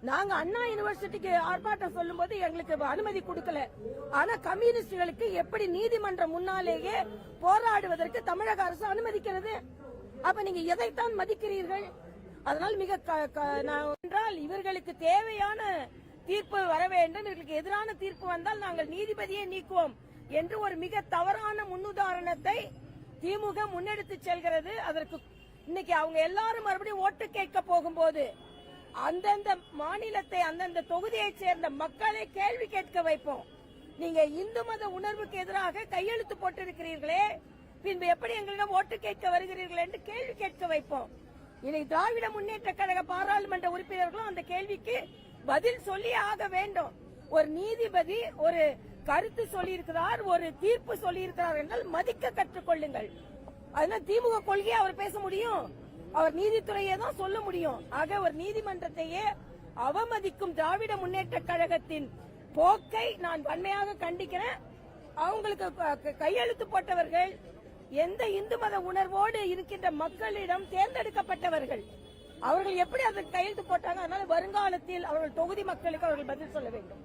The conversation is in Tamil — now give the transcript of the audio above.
நாங்க அண்ணா யூனிவர்சிட்டிக்கு ஆர்ப்பாட்டம் சொல்லும் போது எங்களுக்கு அனுமதி கொடுக்கல. ஆனா கம்யூனிஸ்டுகளுக்கு எப்படி நீதிமன்றம் முன்னாலேயே போராடுவதற்கு தமிழக அரசு அனுமதிக்கிறது? அப்ப நீங்க எதைத்தான் மதிக்கிறீர்கள்? அதனால் மிக என்றால் இவர்களுக்கு தேவையான தீர்ப்பு வர வேண்டும், இவர்களுக்கு எதிரான தீர்ப்பு வந்தால் நாங்கள் நீதிபதியை நீக்குவோம் என்று ஒரு மிக தவறான முன்னுதாரணத்தை திமுக முன்னெடுத்து செல்கிறது. அதற்கு இன்னைக்கு அவங்க எல்லாரும் மறுபடியும் ஓட்டு கேட்க போகும்போது அந்தந்த மாநிலத்தை அந்தந்த தொகுதியைச் சேர்ந்த மக்களை கேள்வி கேட்க வைப்போம். நீங்க இந்து மத உணர்வுக்கு எதிராக கையெழுத்து போட்டிருக்கிறீர்களே, பின்பு எப்படி எங்களிடம் ஓட்டு கேட்க வருகிறீர்கள் என்று கேள்வி கேட்க வைப்போம். இனி திராவிட முன்னேற்ற கழக பாராளுமன்ற உறுப்பினர்களும் அந்த கேள்விக்கு பதில் சொல்லி ஆக வேண்டும். ஒரு நீதிபதி ஒரு கருத்து சொல்லியிருக்கிறார், ஒரு தீர்ப்பு சொல்லியிருக்கிறார் என்றால் மதிக்க கற்றுக்கொள்ளுங்கள். அதனால திமுக கொள்கையை அவர் பேச முடியும், அவர் நீதித்துறையை தான் சொல்ல முடியும். ஆக ஒரு நீதிமன்றத்தையே அவமதிக்கும் திராவிட முன்னேற்ற கழகத்தின் போக்கை நான் வன்மையாக கண்டிக்கிறேன். அவங்களுக்கு கையெழுத்து போட்டவர்கள் எந்த இந்து மத உணர்வோடு இருக்கின்ற மக்களிடம் தேர்ந்தெடுக்கப்பட்டவர்கள், அவர்கள் எப்படி அதற்கு கையெழுத்து போட்டாங்க? அதனால வருங்காலத்தில் அவர்கள் தொகுதி மக்களுக்கு அவர்கள் பதில் சொல்ல வேண்டும்.